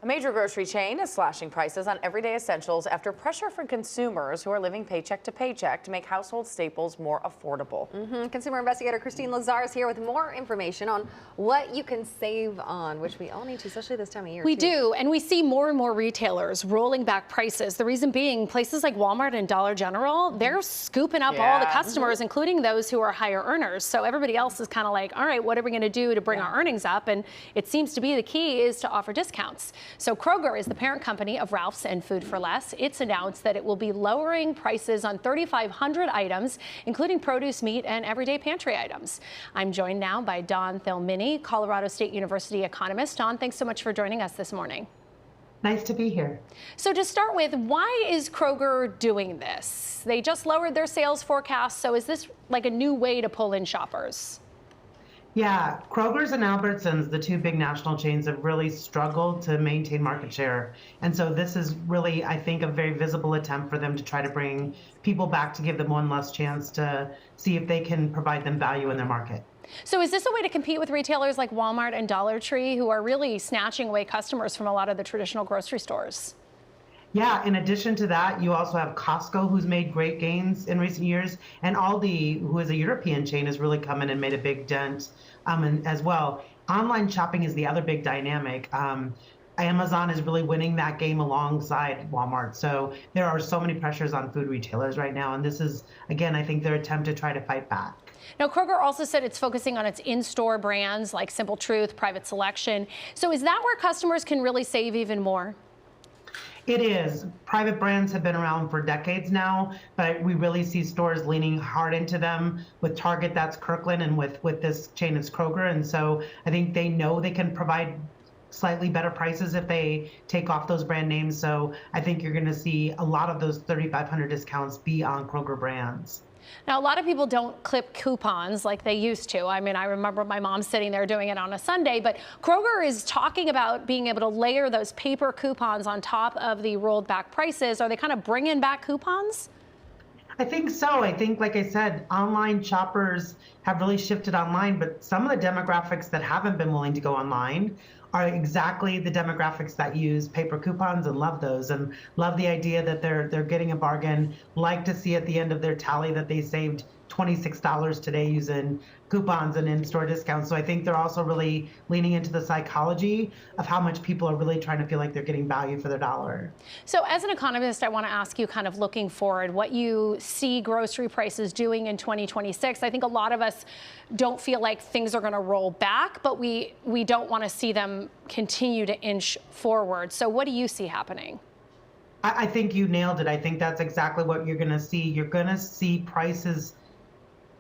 A major grocery chain is slashing prices on everyday essentials after pressure from consumers who are living paycheck to paycheck to make household staples more affordable. Consumer investigator Christine Lazar is here with more information on what you can save on, which we all need to, especially this time of year. We do, and we see more and more retailers rolling back prices. The reason being, places like Walmart and Dollar General, they're scooping up all the customers, including those who are higher earners. So everybody else is kind of like, all right, what are we going to do to bring our earnings up? And it seems to be the key is to offer discounts. So Kroger is the parent company of Ralph's and Food for Less. It's announced that it will be lowering prices on 3,500 items, including produce, meat, and everyday pantry items. I'm joined now by Don Thilmany, Colorado State University economist. Don, thanks so much for joining us this morning. Nice to be here. So to start with, why is Kroger doing this? They just lowered their sales forecast, so is this like a new way to pull in shoppers? Yeah, Kroger's and Albertsons, the two big national chains, have really struggled to maintain market share. And so this is really, I think, a very visible attempt for them to try to bring people back, to give them one last chance to see if they can provide them value in their market. So is this a way to compete with retailers like Walmart and Dollar Tree, who are really snatching away customers from a lot of the traditional grocery stores? Yeah, in addition to that, you also have Costco, who's made great gains in recent years, and Aldi, who is a European chain, has really come in and made a big dent as well. Online shopping is the other big dynamic. Amazon is really winning that game alongside Walmart. So there are so many pressures on food retailers right now, and this is, again, I think their attempt to try to fight back. Now, Kroger also said it's focusing on its in-store brands like Simple Truth, Private Selection. So is that where customers can really save even more? It is. Private brands have been around for decades now, but we really see stores leaning hard into them. With Target, that's Kirkland, and with this chain, it's Kroger. And so I think they know they can provide slightly better prices if they take off those brand names. So I think you're going to see a lot of those 3,500 discounts be on Kroger brands. Now, a lot of people don't clip coupons like they used to. I mean, I remember my mom sitting there doing it on a Sunday, but Kroger is talking about being able to layer those paper coupons on top of the rolled back prices. Are they kind of bringing back coupons? I think so. I think, like I said, online shoppers have really shifted online, but some of the demographics that haven't been willing to go online are exactly the demographics that use paper coupons and love those, and love the idea that they're getting a bargain, like to see at the end of their tally that they saved $26 today using coupons and in-store discounts. So I think they're also really leaning into the psychology of how much people are really trying to feel like they're getting value for their dollar. So as an economist, I want to ask you, kind of looking forward, what you see grocery prices doing in 2026. I think a lot of us don't feel like things are going to roll back, but we don't want to see them continue to inch forward. So what do you see happening? I think you nailed it. I think that's exactly what you're going to see. You're going to see prices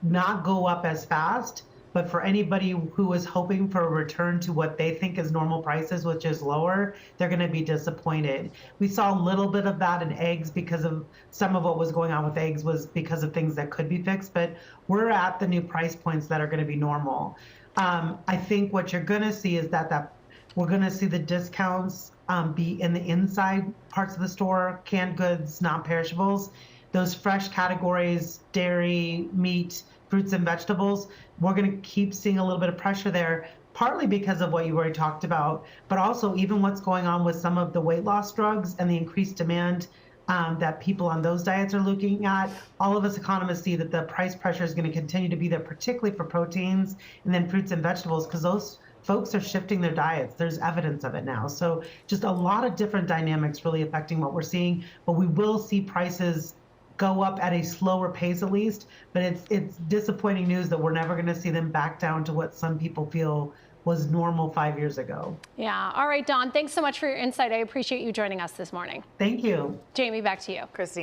not go up as fast, but for anybody who is hoping for a return to what they think is normal prices, which is lower, they're going to be disappointed. We saw a little bit of that in eggs, because of some of what was going on with eggs was because of things that could be fixed, but we're at the new price points that are going to be normal. I think what you're going to see is that we're going to see the discounts be in the inside parts of the store, canned goods, non-perishables. Those fresh categories, dairy, meat, fruits and vegetables, we're going to keep seeing a little bit of pressure there, partly because of what you already talked about, but also even what's going on with some of the weight loss drugs and the increased demand that people on those diets are looking at. All of us economists see that the price pressure is going to continue to be there, particularly for proteins and then fruits and vegetables, because those folks are shifting their diets. There's evidence of it now. So just a lot of different dynamics really affecting what we're seeing, but we will see prices go up at a slower pace at least, but it's disappointing news that we're never going to see them back down to what some people feel was normal 5 years ago. Yeah. All right, Don, thanks so much for your insight. I appreciate you joining us this morning. Thank you. Jamie, back to you. Christine.